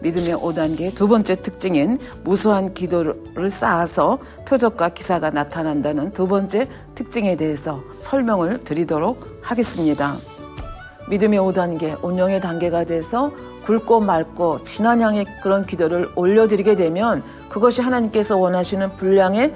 믿음의 5단계의 두 번째 특징인 무수한 기도를 쌓아서 표적과 기사가 나타난다는 두 번째 특징에 대해서 설명을 드리도록 하겠습니다. 믿음의 5단계, 온영의 단계가 돼서 굵고 맑고 진한 향의 그런 기도를 올려드리게 되면 그것이 하나님께서 원하시는 분량에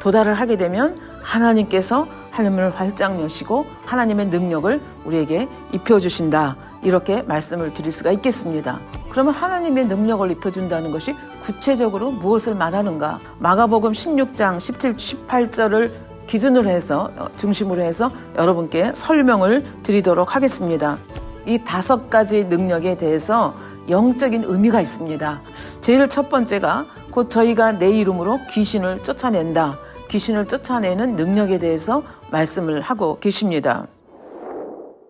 도달을 하게 되면 하나님께서 하늘을 활짝 여시고 하나님의 능력을 우리에게 입혀주신다. 이렇게 말씀을 드릴 수가 있겠습니다. 그러면 하나님의 능력을 입혀준다는 것이 구체적으로 무엇을 말하는가? 마가복음 16장 17, 18절을 기준으로 해서 중심으로 해서 여러분께 설명을 드리도록 하겠습니다. 이 5가지 능력에 대해서 영적인 의미가 있습니다. 제일 첫 번째가 곧 저희가 내 이름으로 귀신을 쫓아낸다. 귀신을 쫓아내는 능력에 대해서 말씀을 하고 계십니다.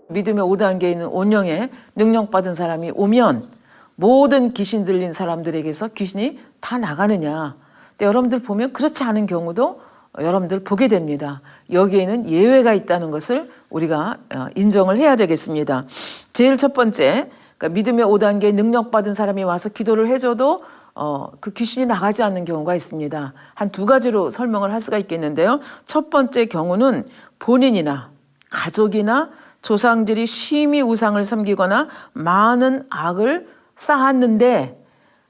믿음의 5단계에 있는 온영에 능력받은 사람이 오면 모든 귀신 들린 사람들에게서 귀신이 다 나가느냐. 근데 여러분들 보면 그렇지 않은 경우도 여러분들 보게 됩니다. 여기에는 예외가 있다는 것을 우리가 인정을 해야 되겠습니다. 제일 첫 번째, 그러니까 믿음의 5단계에 능력받은 사람이 와서 기도를 해줘도 그 귀신이 나가지 않는 경우가 있습니다. 한 2가지로 설명을 할 수가 있겠는데요. 첫 번째 경우는 본인이나 가족이나 조상들이 심히 우상을 섬기거나 많은 악을 쌓았는데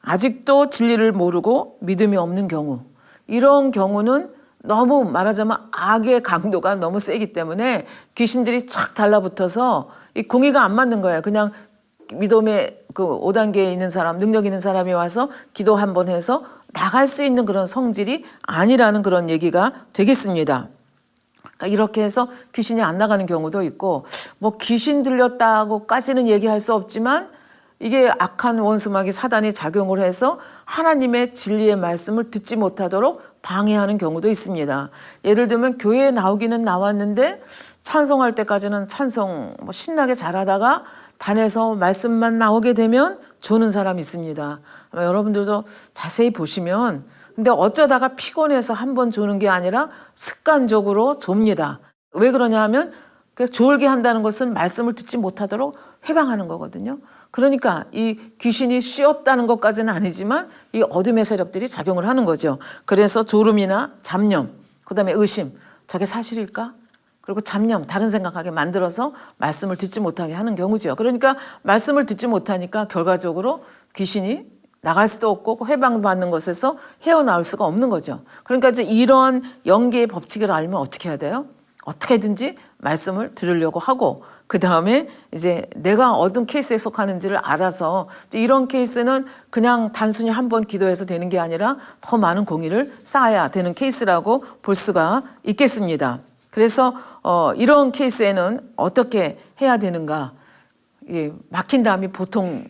아직도 진리를 모르고 믿음이 없는 경우, 이런 경우는 너무 말하자면 악의 강도가 너무 세기 때문에 귀신들이 착 달라붙어서 이 공의가 안 맞는 거예요. 그냥 믿음의 그 5단계에 있는 사람, 능력 있는 사람이 와서 기도 한번 해서 나갈 수 있는 그런 성질이 아니라는 그런 얘기가 되겠습니다. 그러니까 이렇게 해서 귀신이 안 나가는 경우도 있고, 뭐 귀신 들렸다고까지는 얘기할 수 없지만 이게 악한 원수마귀 사단이 작용을 해서 하나님의 진리의 말씀을 듣지 못하도록 방해하는 경우도 있습니다. 예를 들면 교회에 나오기는 나왔는데 찬송할 때까지는 찬송 신나게 잘하다가 단에서 말씀만 나오게 되면 조는 사람이 있습니다. 아마 여러분들도 자세히 보시면 근데 어쩌다가 피곤해서 한번 조는 게 아니라 습관적으로 좁니다. 왜 그러냐 하면 졸게 한다는 것은 말씀을 듣지 못하도록 해방하는 거거든요. 그러니까 이 귀신이 쉬었다는 것까지는 아니지만 이 어둠의 세력들이 작용을 하는 거죠. 그래서 졸음이나 잡념, 그다음에 의심, 저게 사실일까? 그리고 잡념, 다른 생각하게 만들어서 말씀을 듣지 못하게 하는 경우죠. 그러니까 말씀을 듣지 못하니까 결과적으로 귀신이 나갈 수도 없고 해방받는 것에서 헤어나올 수가 없는 거죠. 그러니까 이제 이런 영계의 법칙을 알면 어떻게 해야 돼요? 어떻게든지 말씀을 들으려고 하고 그 다음에 이제 내가 어떤 케이스에 속하는지를 알아서 이런 케이스는 그냥 단순히 한번 기도해서 되는 게 아니라 더 많은 공의를 쌓아야 되는 케이스라고 볼 수가 있겠습니다. 그래서 이런 케이스에는 어떻게 해야 되는가? 막힌 담이 보통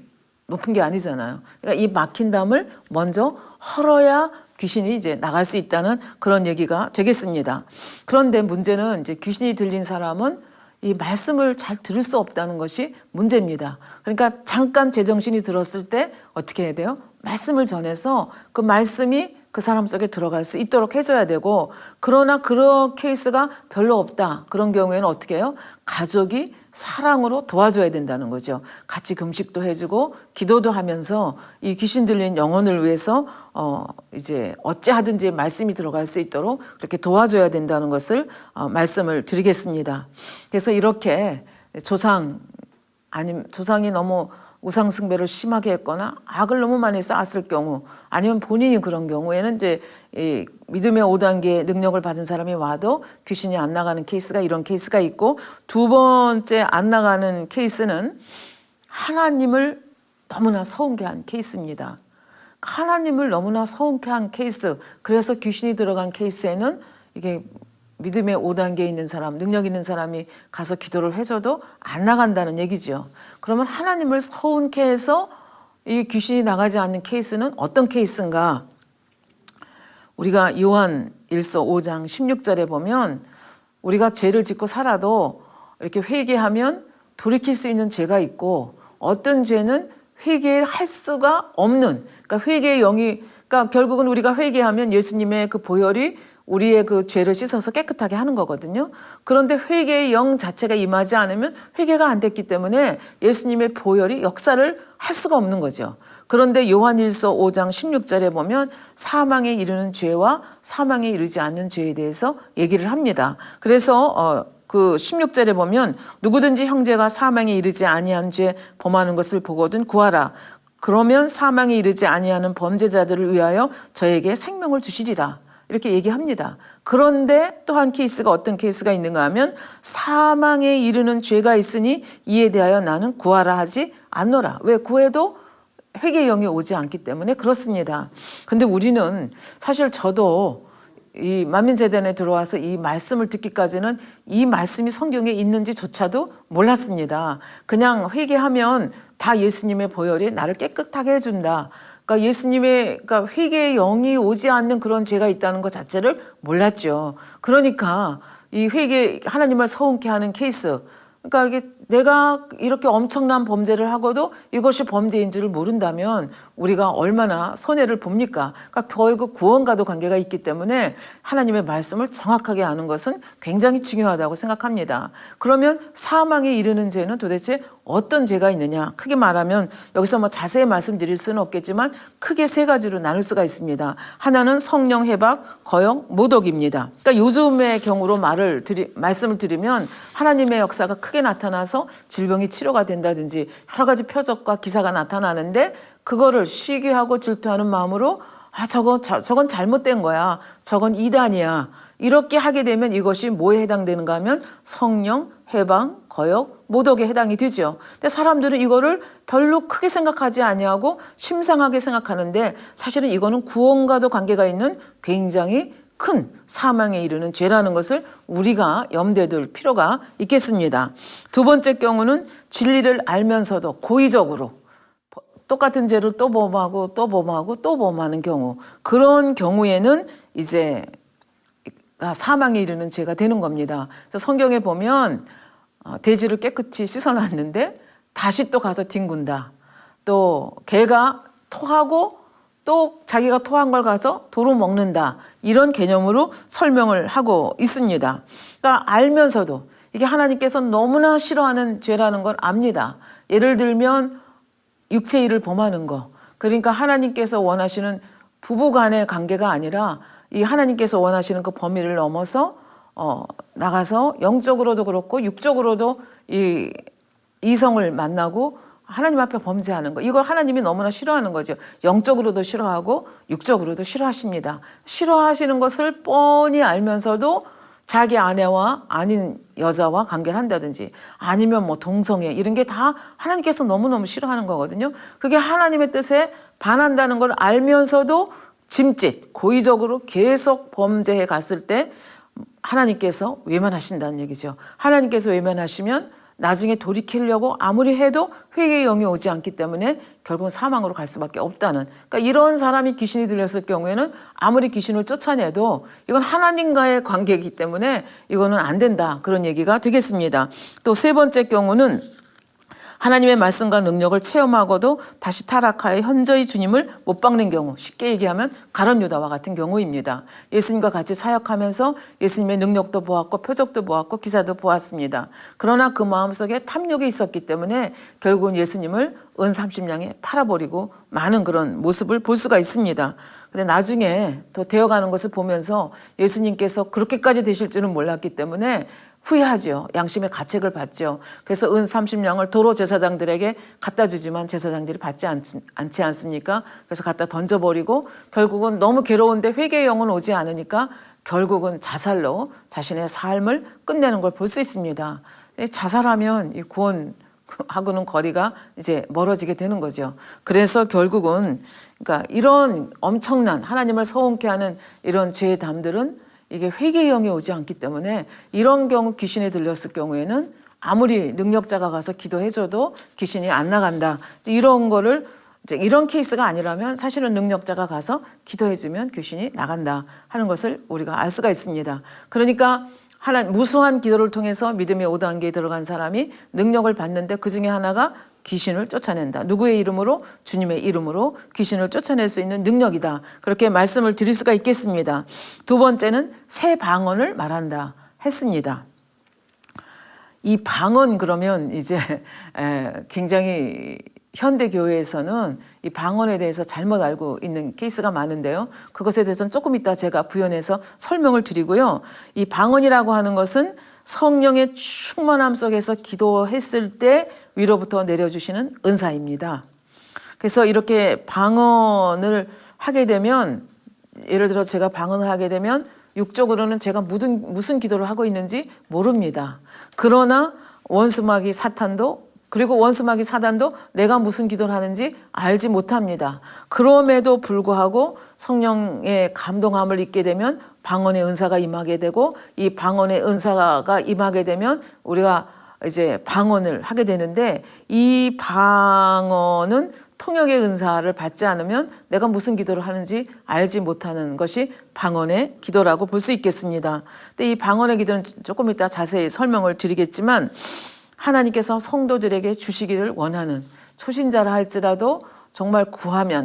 높은 게 아니잖아요. 그러니까 이 막힌 담을 먼저 헐어야 귀신이 이제 나갈 수 있다는 그런 얘기가 되겠습니다. 그런데 문제는 이제 귀신이 들린 사람은 이 말씀을 잘 들을 수 없다는 것이 문제입니다. 그러니까 잠깐 제정신이 들었을 때 어떻게 해야 돼요? 말씀을 전해서 그 말씀이 그 사람 속에 들어갈 수 있도록 해줘야 되고, 그러나 그런 케이스가 별로 없다. 그런 경우에는 어떻게 해요? 가족이 사랑으로 도와줘야 된다는 거죠. 같이 금식도 해주고 기도도 하면서 이 귀신 들린 영혼을 위해서 이제 어찌하든지 말씀이 들어갈 수 있도록 그렇게 도와줘야 된다는 것을 말씀을 드리겠습니다. 그래서 이렇게 조상이 너무 우상 숭배를 심하게 했거나 악을 너무 많이 쌓았을 경우, 아니면 본인이 그런 경우에는 이제 이 믿음의 5단계 능력을 받은 사람이 와도 귀신이 안 나가는 케이스가, 이런 케이스가 있고, 두 번째 안 나가는 케이스는 하나님을 너무나 서운케 한 케이스입니다. 하나님을 너무나 서운케 한 케이스, 그래서 귀신이 들어간 케이스에는 이게 믿음의 5단계에 있는 사람, 능력 있는 사람이 가서 기도를 해줘도 안 나간다는 얘기죠. 그러면 하나님을 서운케 해서 이 귀신이 나가지 않는 케이스는 어떤 케이스인가? 우리가 요한 1서 5장 16절에 보면 우리가 죄를 짓고 살아도 이렇게 회개하면 돌이킬 수 있는 죄가 있고, 어떤 죄는 회개할 수가 없는, 그러니까 회개의 영이, 그러니까 결국은 우리가 회개하면 예수님의 그 보혈이 우리의 그 죄를 씻어서 깨끗하게 하는 거거든요. 그런데 회개의 영 자체가 임하지 않으면 회개가 안 됐기 때문에 예수님의 보혈이 역사를 할 수가 없는 거죠. 그런데 요한일서 5장 16절에 보면 사망에 이르는 죄와 사망에 이르지 않는 죄에 대해서 얘기를 합니다. 그래서 그 16절에 보면 누구든지 형제가 사망에 이르지 아니한 죄 범하는 것을 보거든 구하라. 그러면 사망에 이르지 아니하는 범죄자들을 위하여 저에게 생명을 주시리라. 이렇게 얘기합니다. 그런데 또 한 케이스가 어떤 케이스가 있는가 하면 사망에 이르는 죄가 있으니 이에 대하여 나는 구하라 하지 않노라. 왜 구해도 회개의 영이 오지 않기 때문에 그렇습니다. 근데 우리는 사실 저도 이 만민재단에 들어와서 이 말씀을 듣기까지는 이 말씀이 성경에 있는지조차도 몰랐습니다. 그냥 회개하면 다 예수님의 보혈이 나를 깨끗하게 해준다. 그러니까 예수님의 회개의 영이 오지 않는 그런 죄가 있다는 것 자체를 몰랐죠. 그러니까 이 회개 하나님을 서운케 하는 케이스. 그러니까 이게 내가 이렇게 엄청난 범죄를 하고도 이것이 범죄인 줄을 모른다면 우리가 얼마나 손해를 봅니까? 그러니까 결국 구원과도 관계가 있기 때문에 하나님의 말씀을 정확하게 아는 것은 굉장히 중요하다고 생각합니다. 그러면 사망에 이르는 죄는 도대체 어떤 죄가 있느냐? 크게 말하면 여기서 뭐 자세히 말씀드릴 수는 없겠지만 크게 세 가지로 나눌 수가 있습니다. 하나는 성령 해박, 거역, 모독입니다. 그러니까 요즘의 경우로 말씀을 드리면 하나님의 역사가 크게 나타나서 질병이 치료가 된다든지 여러 가지 표적과 기사가 나타나는데 그거를 시기하고 질투하는 마음으로 저건 잘못된 거야. 저건 이단이야. 이렇게 하게 되면 이것이 뭐에 해당되는가 하면 성령, 해방, 거역, 모독에 해당이 되죠. 근데 사람들은 이거를 별로 크게 생각하지 아니하고 심상하게 생각하는데 사실은 이거는 구원과도 관계가 있는 굉장히 큰 사망에 이르는 죄라는 것을 우리가 염두에 둘 필요가 있겠습니다. 두 번째 경우는 진리를 알면서도 고의적으로 똑같은 죄를 또 범하고 또 범하고 또 범하는 경우, 그런 경우에는 이제 사망에 이르는 죄가 되는 겁니다. 그래서 성경에 보면 돼지를 깨끗이 씻어놨는데 다시 또 가서 뒹군다. 또 개가 토하고 또 자기가 토한 걸 가서 도로 먹는다. 이런 개념으로 설명을 하고 있습니다. 그러니까 알면서도 이게 하나님께서 너무나 싫어하는 죄라는 걸 압니다. 예를 들면 육체 일을 범하는 거. 그러니까 하나님께서 원하시는 부부 간의 관계가 아니라 이 하나님께서 원하시는 그 범위를 넘어서 나가서 영적으로도 그렇고 육적으로도 이 이성을 만나고 하나님 앞에 범죄하는 거. 이거 하나님이 너무나 싫어하는 거죠. 영적으로도 싫어하고 육적으로도 싫어하십니다. 싫어하시는 것을 뻔히 알면서도 자기 아내와 아닌 여자와 관계를 한다든지 아니면 뭐 동성애 이런 게 다 하나님께서 너무너무 싫어하는 거거든요. 그게 하나님의 뜻에 반한다는 걸 알면서도 짐짓, 고의적으로 계속 범죄해 갔을 때 하나님께서 외면하신다는 얘기죠. 하나님께서 외면하시면 나중에 돌이키려고 아무리 해도 회개의 영이 오지 않기 때문에 결국은 사망으로 갈 수밖에 없다는. 그러니까 이런 사람이 귀신이 들렸을 경우에는 아무리 귀신을 쫓아내도 이건 하나님과의 관계이기 때문에 이거는 안 된다. 그런 얘기가 되겠습니다. 또 세 번째 경우는 하나님의 말씀과 능력을 체험하고도 다시 타락하여 현저히 주님을 못 박는 경우, 쉽게 얘기하면 가룟 유다와 같은 경우입니다. 예수님과 같이 사역하면서 예수님의 능력도 보았고 표적도 보았고 기사도 보았습니다. 그러나 그 마음속에 탐욕이 있었기 때문에 결국은 예수님을 은 30냥에 팔아버리고 많은 그런 모습을 볼 수가 있습니다. 근데 나중에 더 되어가는 것을 보면서 예수님께서 그렇게까지 되실 줄은 몰랐기 때문에 후회하죠. 양심의 가책을 받죠. 그래서 은 30냥을 도로 제사장들에게 갖다 주지만 제사장들이 받지 않지 않습니까? 그래서 갖다 던져버리고 결국은 너무 괴로운데 회개의 영은 오지 않으니까 결국은 자살로 자신의 삶을 끝내는 걸 볼 수 있습니다. 자살하면 이 구원하고는 거리가 이제 멀어지게 되는 거죠. 그래서 결국은 그러니까 이런 엄청난 하나님을 서운케 하는 이런 죄의 담들은 이게 회개의 영이 오지 않기 때문에 이런 경우 귀신에 들렸을 경우에는 아무리 능력자가 가서 기도해줘도 귀신이 안 나간다. 이런 거를 이제 이런 케이스가 아니라면 사실은 능력자가 가서 기도해주면 귀신이 나간다 하는 것을 우리가 알 수가 있습니다. 그러니까 무수한 기도를 통해서 믿음의 5단계에 들어간 사람이 능력을 받는데 그 중에 하나가 귀신을 쫓아낸다. 누구의 이름으로? 주님의 이름으로 귀신을 쫓아낼 수 있는 능력이다. 그렇게 말씀을 드릴 수가 있겠습니다. 두 번째는 새 방언을 말한다 했습니다. 이 방언 그러면 이제 굉장히 현대 교회에서는 이 방언에 대해서 잘못 알고 있는 케이스가 많은데요. 그것에 대해서는 조금 이따 제가 부연해서 설명을 드리고요. 이 방언이라고 하는 것은 성령의 충만함 속에서 기도했을 때 위로부터 내려주시는 은사입니다. 그래서 이렇게 방언을 하게 되면, 예를 들어 제가 방언을 하게 되면 육적으로는 제가 무슨 기도를 하고 있는지 모릅니다. 그러나 원수마귀 사단도 내가 무슨 기도를 하는지 알지 못합니다. 그럼에도 불구하고 성령의 감동함을 입게 되면 방언의 은사가 임하게 되고, 이 방언의 은사가 임하게 되면 우리가 이제 방언을 하게 되는데, 이 방언은 통역의 은사를 받지 않으면 내가 무슨 기도를 하는지 알지 못하는 것이 방언의 기도라고 볼 수 있겠습니다. 근데 이 방언의 기도는 조금 이따 자세히 설명을 드리겠지만, 하나님께서 성도들에게 주시기를 원하는, 초신자라 할지라도 정말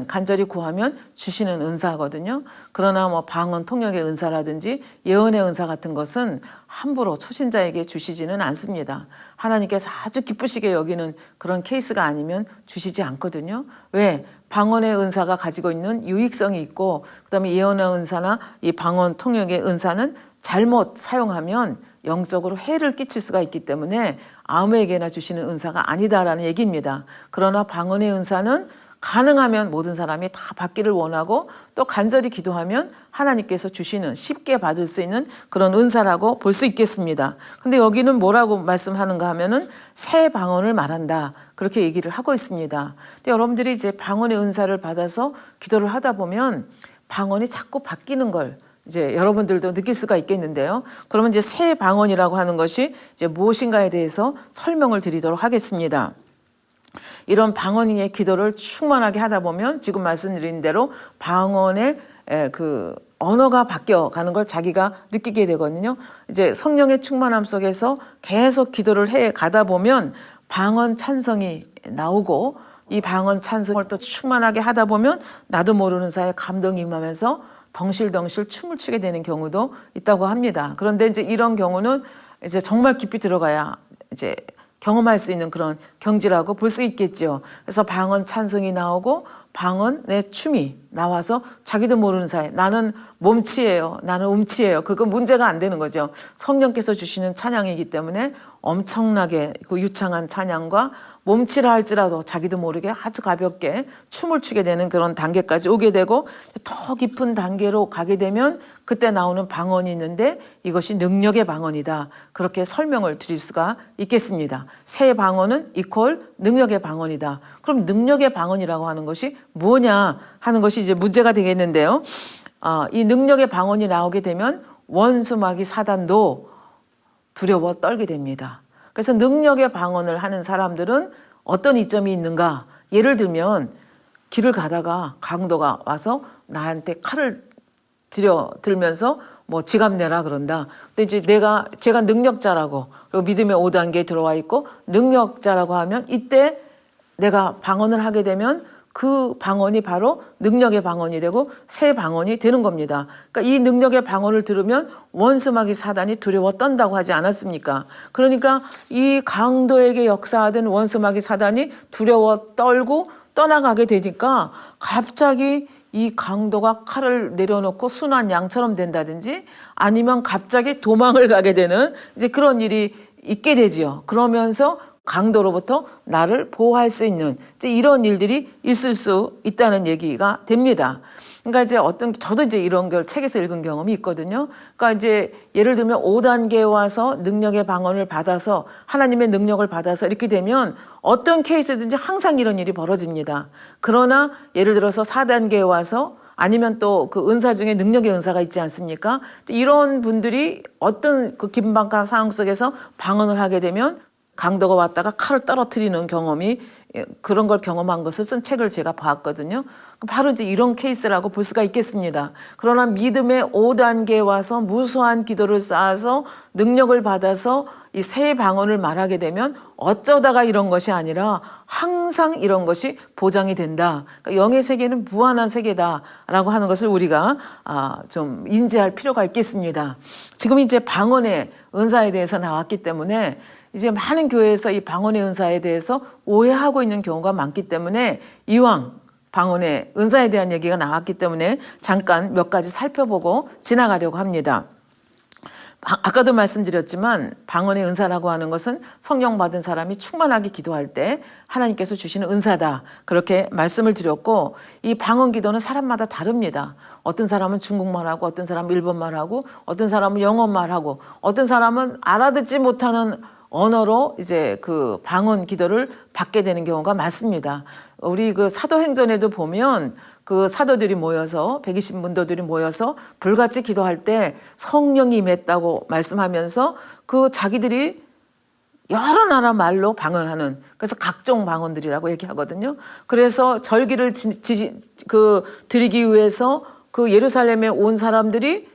간절히 구하면 주시는 은사거든요. 그러나 뭐 방언 통역의 은사라든지 예언의 은사 같은 것은 함부로 초신자에게 주시지는 않습니다. 하나님께서 아주 기쁘시게 여기는 그런 케이스가 아니면 주시지 않거든요. 왜? 방언의 은사가 가지고 있는 유익성이 있고, 그다음에 예언의 은사나 이 방언 통역의 은사는 잘못 사용하면 영적으로 해를 끼칠 수가 있기 때문에 아무에게나 주시는 은사가 아니다라는 얘기입니다. 그러나 방언의 은사는 가능하면 모든 사람이 다 받기를 원하고, 또 간절히 기도하면 하나님께서 주시는, 쉽게 받을 수 있는 그런 은사라고 볼 수 있겠습니다. 근데 여기는 뭐라고 말씀하는가 하면은 새 방언을 말한다, 그렇게 얘기를 하고 있습니다. 근데 여러분들이 이제 방언의 은사를 받아서 기도를 하다 보면 방언이 자꾸 바뀌는 걸 이제 여러분들도 느낄 수가 있겠는데요. 그러면 이제 새 방언이라고 하는 것이 이제 무엇인가에 대해서 설명을 드리도록 하겠습니다. 이런 방언의 기도를 충만하게 하다 보면 지금 말씀드린 대로 방언의 그 언어가 바뀌어 가는 걸 자기가 느끼게 되거든요. 이제 성령의 충만함 속에서 계속 기도를 해 가다 보면 방언 찬성이 나오고, 이 방언 찬성을 또 충만하게 하다 보면 나도 모르는 사이에 감동이 임하면서 덩실덩실 춤을 추게 되는 경우도 있다고 합니다. 그런데 이제 이런 경우는 이제 정말 깊이 들어가야 이제 경험할 수 있는 그런 경지라고 볼 수 있겠죠. 그래서 방언 찬송이 나오고 방언의 춤이 나와서 자기도 모르는 사이 나는 몸치예요, 나는 음치예요. 그건 문제가 안 되는 거죠. 성령께서 주시는 찬양이기 때문에 엄청나게 그 유창한 찬양과 몸치라 할지라도 자기도 모르게 아주 가볍게 춤을 추게 되는 그런 단계까지 오게 되고, 더 깊은 단계로 가게 되면 그때 나오는 방언이 있는데 이것이 능력의 방언이다, 그렇게 설명을 드릴 수가 있겠습니다. 새 방언은 이퀄 능력의 방언이다. 그럼 능력의 방언이라고 하는 것이 뭐냐 하는 것이 이제 문제가 되겠는데요. 이 능력의 방언이 나오게 되면 원수마귀 사단도 두려워 떨게 됩니다. 그래서 능력의 방언을 하는 사람들은 어떤 이점이 있는가? 예를 들면 길을 가다가 강도가 와서 나한테 칼을 들면서 뭐 지갑 내라 그런다. 근데 이제 제가 능력자라고, 그리고 믿음의 5단계에 들어와 있고 능력자라고 하면, 이때 내가 방언을 하게 되면 그 방언이 바로 능력의 방언이 되고 새 방언이 되는 겁니다. 그러니까 이 능력의 방언을 들으면 원수마귀 사단이 두려워 떤다고 하지 않았습니까? 그러니까 이 강도에게 역사하던 원수마귀 사단이 두려워 떨고 떠나가게 되니까 갑자기 이 강도가 칼을 내려놓고 순한 양처럼 된다든지, 아니면 갑자기 도망을 가게 되는 이제 그런 일이 있게 되지요. 그러면서 강도로부터 나를 보호할 수 있는 이제 이런 일들이 있을 수 있다는 얘기가 됩니다. 그러니까 이제 저도 이제 이런 걸 책에서 읽은 경험이 있거든요. 그러니까 이제 예를 들면 5단계에 와서 능력의 방언을 받아서, 하나님의 능력을 받아서 이렇게 되면 어떤 케이스든지 항상 이런 일이 벌어집니다. 그러나 예를 들어서 4단계에 와서, 아니면 또 그 은사 중에 능력의 은사가 있지 않습니까? 이런 분들이 어떤 그 긴박한 상황 속에서 방언을 하게 되면 강도가 왔다가 칼을 떨어뜨리는 경험이 그런 걸 경험한 것을 쓴 책을 제가 봤거든요. 바로 이제 이런 케이스라고 볼 수가 있겠습니다. 그러나 믿음의 5단계에 와서 무수한 기도를 쌓아서 능력을 받아서 이 새 방언을 말하게 되면 어쩌다가 이런 것이 아니라 항상 이런 것이 보장이 된다. 그러니까 영의 세계는 무한한 세계다라고 하는 것을 우리가 좀 인지할 필요가 있겠습니다. 지금 이제 방언의 은사에 대해서 나왔기 때문에 이제 많은 교회에서 이 방언의 은사에 대해서 오해하고 있는 경우가 많기 때문에 이왕 방언의 은사에 대한 얘기가 나왔기 때문에 잠깐 몇 가지 살펴보고 지나가려고 합니다. 아까도 말씀드렸지만 방언의 은사라고 하는 것은 성령 받은 사람이 충만하게 기도할 때 하나님께서 주시는 은사다. 그렇게 말씀을 드렸고 이 방언 기도는 사람마다 다릅니다. 어떤 사람은 중국말하고 어떤 사람은 일본말하고 어떤 사람은 영어말하고 어떤 사람은 알아듣지 못하는 언어로 이제 그 방언 기도를 받게 되는 경우가 많습니다. 우리 그 사도행전에도 보면 그 사도들이 모여서 120문도들이 모여서 불같이 기도할 때 성령이 임했다고 말씀하면서 그 자기들이 여러 나라 말로 방언하는, 그래서 각종 방언들이라고 얘기하거든요. 그래서 절기를 드리기 위해서 그 예루살렘에 온 사람들이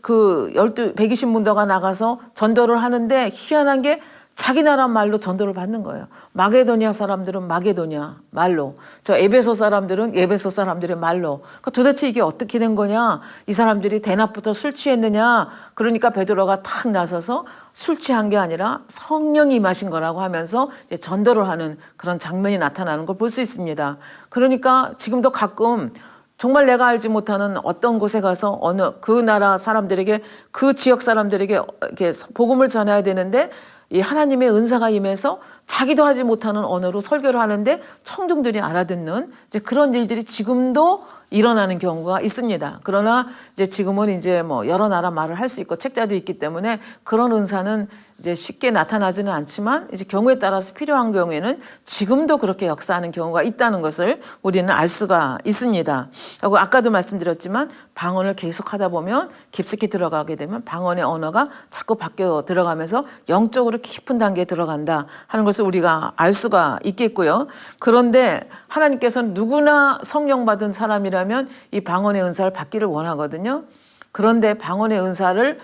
그 120문도가 나가서 전도를 하는데 희한한 게 자기 나라 말로 전도를 받는 거예요. 마게도니아 사람들은 마게도니아 말로, 저 에베소 사람들은 에베소 사람들의 말로. 그러니까 도대체 이게 어떻게 된 거냐? 이 사람들이 대낮부터 술 취했느냐? 그러니까 베드로가 탁 나서서 술 취한 게 아니라 성령이 임하신 거라고 하면서 이제 전도를 하는 그런 장면이 나타나는 걸 볼 수 있습니다. 그러니까 지금도 가끔 정말 내가 알지 못하는 어떤 곳에 가서 어느 그 나라 사람들에게, 그 지역 사람들에게 이렇게 복음을 전해야 되는데 이 하나님의 은사가 임해서 자기도 하지 못하는 언어로 설교를 하는데 청중들이 알아듣는 이제 그런 일들이 지금도 일어나는 경우가 있습니다. 그러나 이제 지금은 이제 뭐 여러 나라 말을 할 수 있고 책자도 있기 때문에 그런 은사는 이제 쉽게 나타나지는 않지만 이제 경우에 따라서 필요한 경우에는 지금도 그렇게 역사하는 경우가 있다는 것을 우리는 알 수가 있습니다. 그리고 아까도 말씀드렸지만 방언을 계속 하다 보면 깊숙이 들어가게 되면 방언의 언어가 자꾸 바뀌어 들어가면서 영적으로 깊은 단계에 들어간다 하는 것을 우리가 알 수가 있겠고요. 그런데 하나님께서는 누구나 성령 받은 사람이라면 이 방언의 은사를 받기를 원하거든요. 그런데 방언의 은사를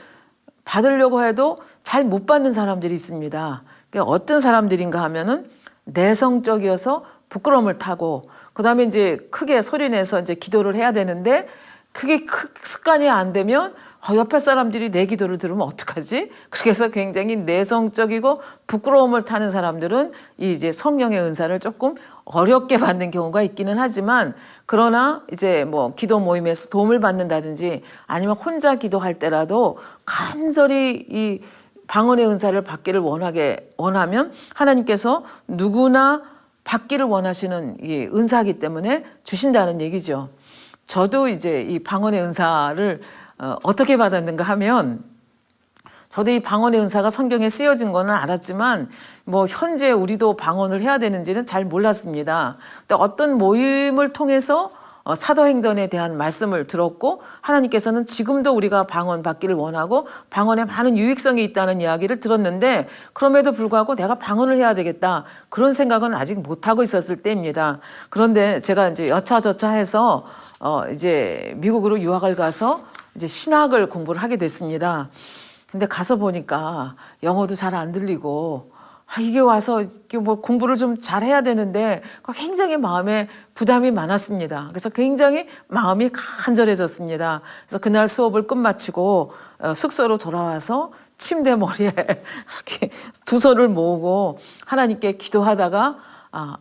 받으려고 해도 잘 못 받는 사람들이 있습니다. 그러니까 어떤 사람들인가 하면은 내성적이어서 부끄러움을 타고, 그 다음에 이제 크게 소리내서 이제 기도를 해야 되는데 그게 습관이 안 되면 옆에 사람들이 내 기도를 들으면 어떡하지? 그래서 굉장히 내성적이고 부끄러움을 타는 사람들은 이제 성령의 은사를 조금 어렵게 받는 경우가 있기는 하지만, 그러나 이제 뭐 기도 모임에서 도움을 받는다든지 아니면 혼자 기도할 때라도 간절히 이 방언의 은사를 받기를 원하면 하나님께서 누구나 받기를 원하시는 이 은사이기 때문에 주신다는 얘기죠. 저도 이제 이 방언의 은사를 어떻게 받았는가 하면, 저도 이 방언의 은사가 성경에 쓰여진 거는 알았지만 뭐 현재 우리도 방언을 해야 되는지는 잘 몰랐습니다. 근데 어떤 모임을 통해서 사도행전에 대한 말씀을 들었고, 하나님께서는 지금도 우리가 방언 받기를 원하고 방언에 많은 유익성이 있다는 이야기를 들었는데, 그럼에도 불구하고 내가 방언을 해야 되겠다 그런 생각은 아직 못하고 있었을 때입니다. 그런데 제가 이제 여차저차 해서 이제 미국으로 유학을 가서 이제 신학을 공부를 하게 됐습니다. 근데 가서 보니까 영어도 잘 안 들리고, 이게 와서 뭐 공부를 좀 잘해야 되는데 굉장히 마음에 부담이 많았습니다. 그래서 굉장히 마음이 간절해졌습니다. 그래서 그날 수업을 끝마치고 숙소로 돌아와서 침대 머리에 이렇게 두 손을 모으고 하나님께 기도하다가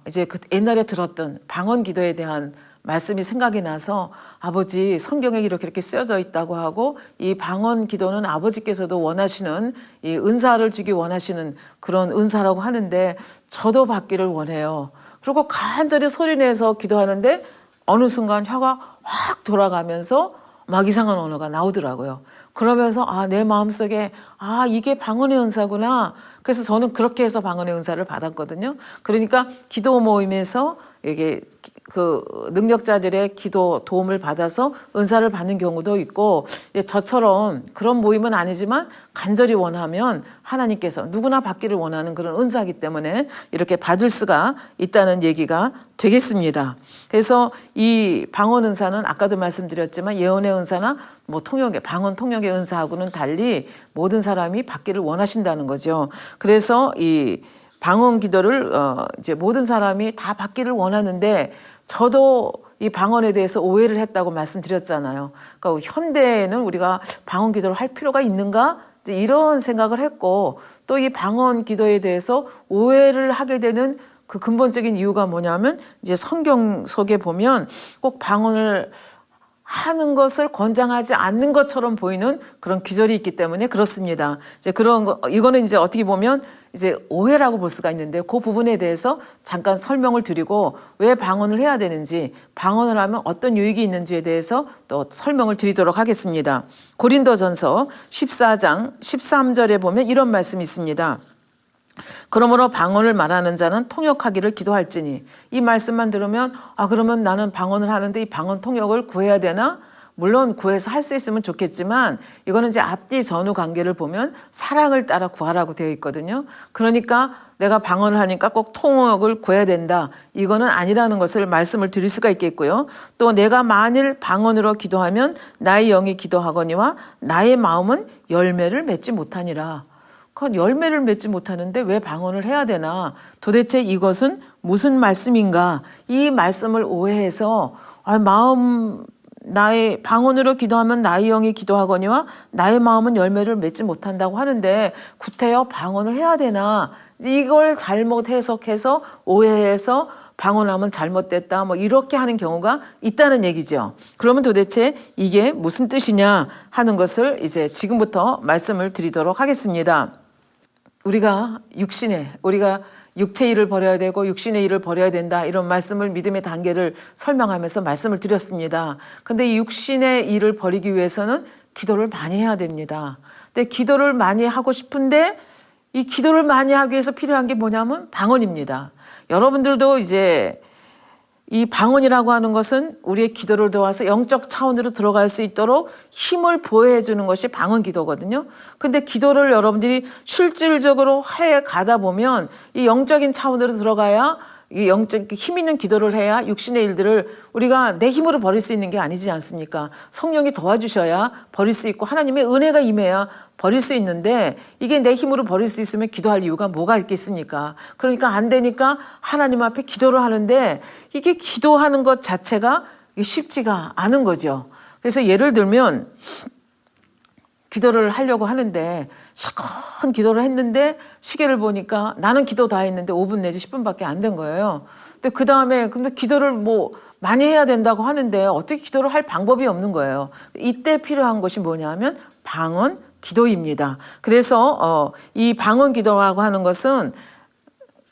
이제 그 옛날에 들었던 방언 기도에 대한 말씀이 생각이 나서, 아버지 성경에 이렇게 쓰여져 있다고 하고 이 방언 기도는 아버지께서도 원하시는 이 은사를 주기 원하시는 그런 은사라고 하는데 저도 받기를 원해요. 그리고 간절히 소리내서 기도하는데 어느 순간 혀가 확 돌아가면서 막 이상한 언어가 나오더라고요. 그러면서 내 마음속에 이게 방언의 은사구나. 그래서 저는 그렇게 해서 방언의 은사를 받았거든요. 그러니까 기도 모임에서 이게 그 능력자들의 기도 도움을 받아서 은사를 받는 경우도 있고, 저처럼 그런 모임은 아니지만 간절히 원하면 하나님께서 누구나 받기를 원하는 그런 은사이기 때문에 이렇게 받을 수가 있다는 얘기가 되겠습니다. 그래서 이 방언 은사는 아까도 말씀드렸지만 예언의 은사나 뭐 통역의 방언 통역의 은사하고는 달리 모든 사람이 받기를 원하신다는 거죠. 그래서 이 방언 기도를 이제 모든 사람이 다 받기를 원하는데, 저도 이 방언에 대해서 오해를 했다고 말씀드렸잖아요. 그러니까 현대에는 우리가 방언 기도를 할 필요가 있는가? 이제 이런 생각을 했고, 또 이 방언 기도에 대해서 오해를 하게 되는 그 근본적인 이유가 뭐냐면, 이제 성경 속에 보면 꼭 방언을 하는 것을 권장하지 않는 것처럼 보이는 그런 기절이 있기 때문에 그렇습니다. 이제 그런 거, 이거는 이제 어떻게 보면 이제 오해라고 볼 수가 있는데, 그 부분에 대해서 잠깐 설명을 드리고, 왜 방언을 해야 되는지, 방언을 하면 어떤 유익이 있는지에 대해서 또 설명을 드리도록 하겠습니다. 고린도전서 14장 13절에 보면 이런 말씀이 있습니다. 그러므로 방언을 말하는 자는 통역하기를 기도할지니. 이 말씀만 들으면 그러면 나는 방언을 하는데 이 방언 통역을 구해야 되나? 물론 구해서 할 수 있으면 좋겠지만, 이거는 이제 앞뒤 전후 관계를 보면 사랑을 따라 구하라고 되어 있거든요. 그러니까 내가 방언을 하니까 꼭 통역을 구해야 된다, 이거는 아니라는 것을 말씀을 드릴 수가 있겠고요. 또 내가 만일 방언으로 기도하면 나의 영이 기도하거니와 나의 마음은 열매를 맺지 못하니라. 열매를 맺지 못하는데 왜 방언을 해야 되나? 도대체 이것은 무슨 말씀인가? 이 말씀을 오해해서 나의 방언으로 기도하면 나의 영이 기도하거니와 나의 마음은 열매를 맺지 못한다고 하는데, 구태여 방언을 해야 되나? 이걸 잘못 해석해서 오해해서 방언하면 잘못됐다, 뭐 이렇게 하는 경우가 있다는 얘기죠. 그러면 도대체 이게 무슨 뜻이냐 하는 것을 이제 지금부터 말씀을 드리도록 하겠습니다. 우리가 육체의 일을 버려야 되고 육신의 일을 버려야 된다, 이런 말씀을 믿음의 단계를 설명하면서 말씀을 드렸습니다. 근데 이 육신의 일을 버리기 위해서는 기도를 많이 해야 됩니다. 근데 기도를 많이 하고 싶은데, 이 기도를 많이 하기 위해서 필요한 게 뭐냐면 방언입니다. 여러분들도 이제 이 방언이라고 하는 것은 우리의 기도를 도와서 영적 차원으로 들어갈 수 있도록 힘을 보호해 주는 것이 방언 기도거든요. 근데 기도를 여러분들이 실질적으로 해 가다 보면 이 영적인 차원으로 들어가야, 이 영적 힘 있는 기도를 해야 육신의 일들을 우리가 내 힘으로 버릴 수 있는 게 아니지 않습니까? 성령이 도와주셔야 버릴 수 있고 하나님의 은혜가 임해야 버릴 수 있는데, 이게 내 힘으로 버릴 수 있으면 기도할 이유가 뭐가 있겠습니까? 그러니까 안 되니까 하나님 앞에 기도를 하는데, 이게 기도하는 것 자체가 쉽지가 않은 거죠. 그래서 예를 들면 기도를 하려고 하는데 실컷 기도를 했는데 시계를 보니까 나는 기도 다 했는데 5분 내지 10분밖에 안 된 거예요. 근데 그 다음에 근데 기도를 뭐 많이 해야 된다고 하는데 어떻게 기도를 할 방법이 없는 거예요. 이때 필요한 것이 뭐냐면 방언 기도입니다. 그래서 이 방언 기도라고 하는 것은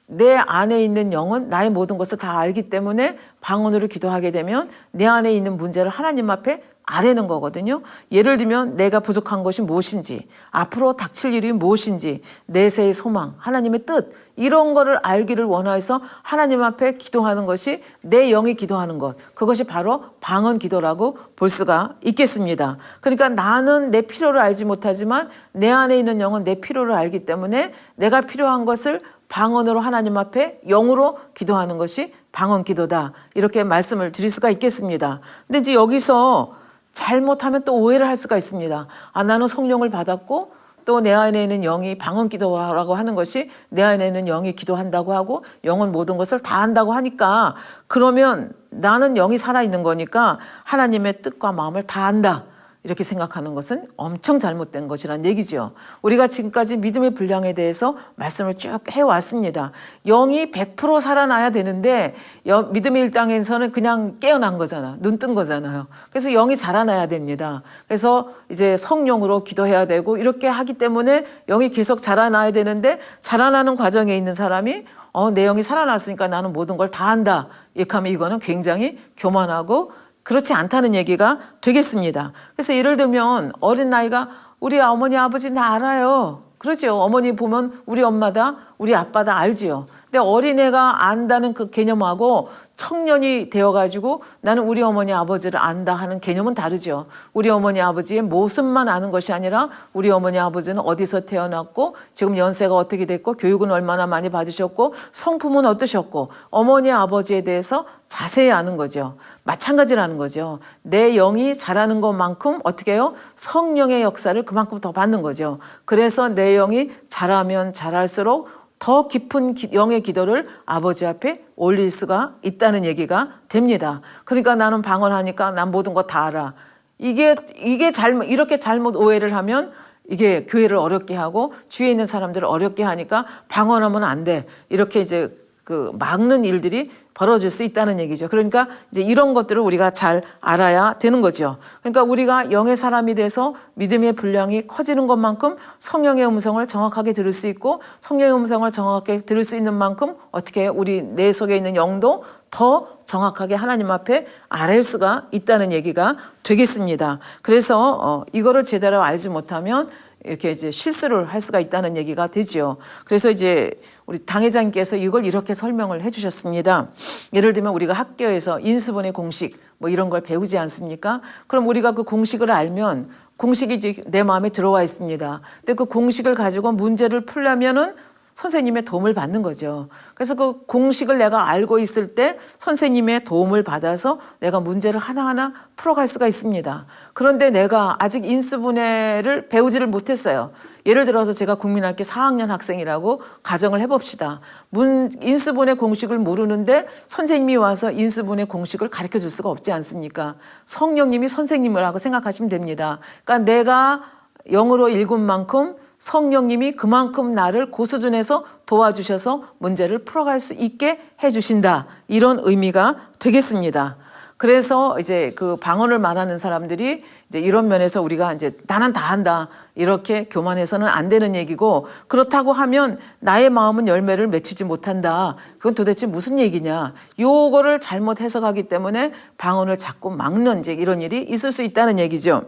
내 안에 있는 영은 나의 모든 것을 다 알기 때문에 방언으로 기도하게 되면 내 안에 있는 문제를 하나님 앞에 아뢰는 거거든요. 예를 들면 내가 부족한 것이 무엇인지, 앞으로 닥칠 일이 무엇인지, 내세의 소망, 하나님의 뜻, 이런 거를 알기를 원해서 하나님 앞에 기도하는 것이 내 영이 기도하는 것, 그것이 바로 방언 기도라고 볼 수가 있겠습니다. 그러니까 나는 내 필요를 알지 못하지만 내 안에 있는 영은 내 필요를 알기 때문에 내가 필요한 것을 방언으로 하나님 앞에 영으로 기도하는 것이 방언 기도다, 이렇게 말씀을 드릴 수가 있겠습니다. 근데 이제 여기서 잘못하면 또 오해를 할 수가 있습니다. 나는 성령을 받았고 또 내 안에 있는 영이 방언 기도라고 하는 것이 내 안에 있는 영이 기도한다고 하고 영은 모든 것을 다 한다고 하니까, 그러면 나는 영이 살아있는 거니까 하나님의 뜻과 마음을 다 안다, 이렇게 생각하는 것은 엄청 잘못된 것이란 얘기죠. 우리가 지금까지 믿음의 분량에 대해서 말씀을 쭉 해왔습니다. 영이 100% 살아나야 되는데 믿음의 일당에서는 그냥 깨어난 거잖아. 눈 뜬 거잖아요. 그래서 영이 자라나야 됩니다. 그래서 이제 성령으로 기도해야 되고 이렇게 하기 때문에 영이 계속 자라나야 되는데, 자라나는 과정에 있는 사람이 내 영이 살아났으니까 나는 모든 걸 다 한다, 이렇게 하면 이거는 굉장히 교만하고 그렇지 않다는 얘기가 되겠습니다. 그래서 예를 들면 어린 나이가 우리 어머니 아버지 다 알아요. 그러죠. 어머니 보면 우리 엄마다 우리 아빠다 알지요. 근데 어린애가 안다는 그 개념하고 청년이 되어가지고 나는 우리 어머니 아버지를 안다 하는 개념은 다르죠. 우리 어머니 아버지의 모습만 아는 것이 아니라 우리 어머니 아버지는 어디서 태어났고 지금 연세가 어떻게 됐고 교육은 얼마나 많이 받으셨고 성품은 어떠셨고 어머니 아버지에 대해서 자세히 아는 거죠. 마찬가지라는 거죠. 내 영이 자라는 것만큼 어떻게 해요? 성령의 역사를 그만큼 더 받는 거죠. 그래서 내 영이 자라면 자랄수록 더 깊은 영의 기도를 아버지 앞에 올릴 수가 있다는 얘기가 됩니다. 그러니까 나는 방언하니까 난 모든 거 다 알아. 이게 이렇게 잘못 오해를 하면 이게 교회를 어렵게 하고 주위에 있는 사람들을 어렵게 하니까 방언하면 안 돼. 이렇게 이제 그 막는 일들이 벌어질 수 있다는 얘기죠. 그러니까 이제 이런 것들을 우리가 잘 알아야 되는 거죠. 그러니까 우리가 영의 사람이 돼서 믿음의 분량이 커지는 것만큼 성령의 음성을 정확하게 들을 수 있고 성령의 음성을 정확하게 들을 수 있는 만큼 어떻게 우리 내 속에 있는 영도 더 정확하게 하나님 앞에 아뢰 수가 있다는 얘기가 되겠습니다. 그래서 이거를 제대로 알지 못하면 이렇게 이제 실수를 할 수가 있다는 얘기가 되지요. 그래서 이제 우리 당회장님께서 이걸 이렇게 설명을 해주셨습니다. 예를 들면 우리가 학교에서 인수분해 공식 뭐 이런 걸 배우지 않습니까? 그럼 우리가 그 공식을 알면 공식이 이제 내 마음에 들어와 있습니다. 근데 그 공식을 가지고 문제를 풀려면은 선생님의 도움을 받는 거죠. 그래서 그 공식을 내가 알고 있을 때 선생님의 도움을 받아서 내가 문제를 하나하나 풀어갈 수가 있습니다. 그런데 내가 아직 인수분해를 배우지를 못했어요. 예를 들어서 제가 국민학교 4학년 학생이라고 가정을 해봅시다. 인수분해 공식을 모르는데 선생님이 와서 인수분해 공식을 가르쳐 줄 수가 없지 않습니까? 성령님이 선생님이라고 생각하시면 됩니다. 그러니까 내가 영으로 읽은 만큼 성령님이 그만큼 나를 고수준에서 도와주셔서 문제를 풀어갈 수 있게 해주신다. 이런 의미가 되겠습니다. 그래서 이제 그 방언을 말하는 사람들이 이제 이런 면에서 우리가 이제 나는 다 한다. 이렇게 교만해서는 안 되는 얘기고 그렇다고 하면 나의 마음은 열매를 맺히지 못한다. 그건 도대체 무슨 얘기냐. 요거를 잘못 해석하기 때문에 방언을 자꾸 막는 이제 이런 일이 있을 수 있다는 얘기죠.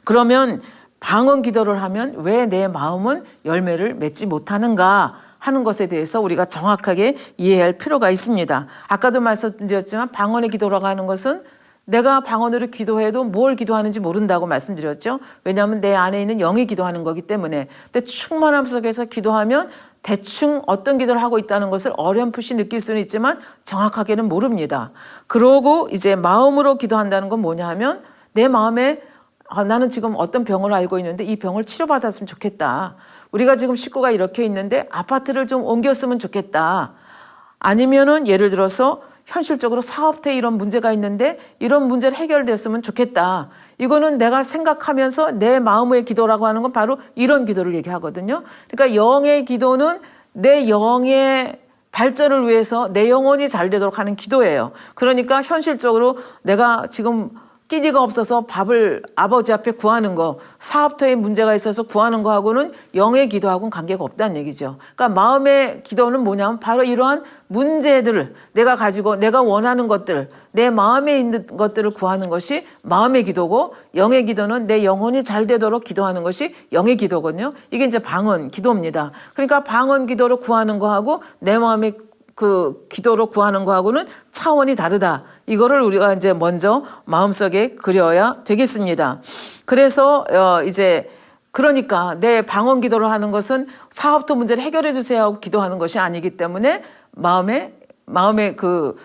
그러면 방언 기도를 하면 왜 내 마음은 열매를 맺지 못하는가 하는 것에 대해서 우리가 정확하게 이해할 필요가 있습니다. 아까도 말씀드렸지만 방언의 기도라고 하는 것은 내가 방언으로 기도해도 뭘 기도하는지 모른다고 말씀드렸죠. 왜냐하면 내 안에 있는 영이 기도하는 거기 때문에. 근데 충만함 속에서 기도하면 대충 어떤 기도를 하고 있다는 것을 어렴풋이 느낄 수는 있지만 정확하게는 모릅니다. 그러고 이제 마음으로 기도한다는 건 뭐냐 하면 내 마음에 나는 지금 어떤 병을 앓고 있는데 이 병을 치료받았으면 좋겠다. 우리가 지금 식구가 이렇게 있는데 아파트를 좀 옮겼으면 좋겠다. 아니면은 예를 들어서 현실적으로 사업터에 이런 문제가 있는데 이런 문제를 해결됐으면 좋겠다. 이거는 내가 생각하면서 내 마음의 기도라고 하는 건 바로 이런 기도를 얘기하거든요. 그러니까 영의 기도는 내 영의 발전을 위해서 내 영혼이 잘 되도록 하는 기도예요. 그러니까 현실적으로 내가 지금 끼니가 없어서 밥을 아버지 앞에 구하는 거, 사업터에 문제가 있어서 구하는 거하고는 영의 기도하고는 관계가 없다는 얘기죠. 그러니까 마음의 기도는 뭐냐면 바로 이러한 문제들을 내가 가지고 내가 원하는 것들, 내 마음에 있는 것들을 구하는 것이 마음의 기도고 영의 기도는 내 영혼이 잘 되도록 기도하는 것이 영의 기도거든요. 이게 이제 방언 기도입니다. 그러니까 방언 기도로 구하는 거하고 내 마음의 그 기도로 구하는 거하고는 차원이 다르다. 이거를 우리가 이제 먼저 마음속에 그려야 되겠습니다. 그래서 이제 그러니까 내 방언 기도를 하는 것은 사업터 문제를 해결해 주세요 하고 기도하는 것이 아니기 때문에 마음에 그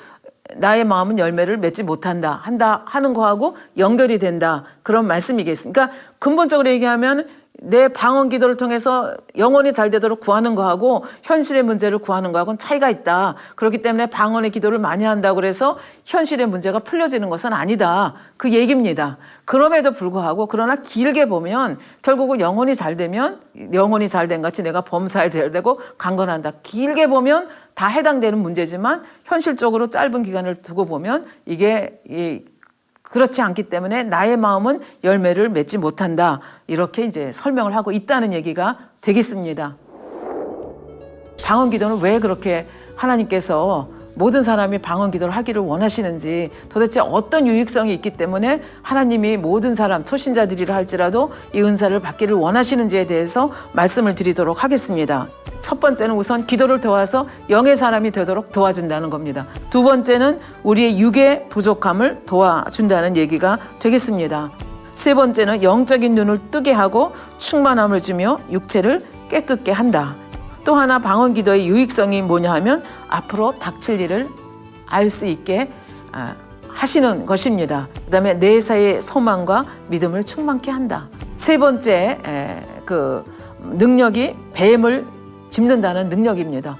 나의 마음은 열매를 맺지 못한다 하는 거하고 연결이 된다. 그런 말씀이겠습니다. 그러니까 근본적으로 얘기하면 내 방언 기도를 통해서 영혼이 잘 되도록 구하는 거하고 현실의 문제를 구하는 거하고는 차이가 있다. 그렇기 때문에 방언의 기도를 많이 한다고 해서 현실의 문제가 풀려지는 것은 아니다. 그 얘기입니다. 그럼에도 불구하고 그러나 길게 보면 결국은 영혼이 잘 되면 영혼이 잘 된 같이 내가 범사에 잘 되고 강건한다. 길게 보면 다 해당되는 문제지만 현실적으로 짧은 기간을 두고 보면 이게 그렇지 않기 때문에 나의 마음은 열매를 맺지 못한다. 이렇게 이제 설명을 하고 있다는 얘기가 되겠습니다. 방언 기도는 왜 그렇게 하나님께서 모든 사람이 방언 기도를 하기를 원하시는지, 도대체 어떤 유익성이 있기 때문에 하나님이 모든 사람, 초신자들이라 할지라도 이 은사를 받기를 원하시는지에 대해서 말씀을 드리도록 하겠습니다. 첫 번째는 우선 기도를 도와서 영의 사람이 되도록 도와준다는 겁니다. 두 번째는 우리의 육의 부족함을 도와준다는 얘기가 되겠습니다. 세 번째는 영적인 눈을 뜨게 하고 충만함을 주며 육체를 깨끗게 한다. 또 하나 방언 기도의 유익성이 뭐냐 하면 앞으로 닥칠 일을 알 수 있게 하시는 것입니다. 그 다음에 내사의 소망과 믿음을 충만케 한다. 세 번째 그 능력이 뱀을 짚는다는 능력입니다.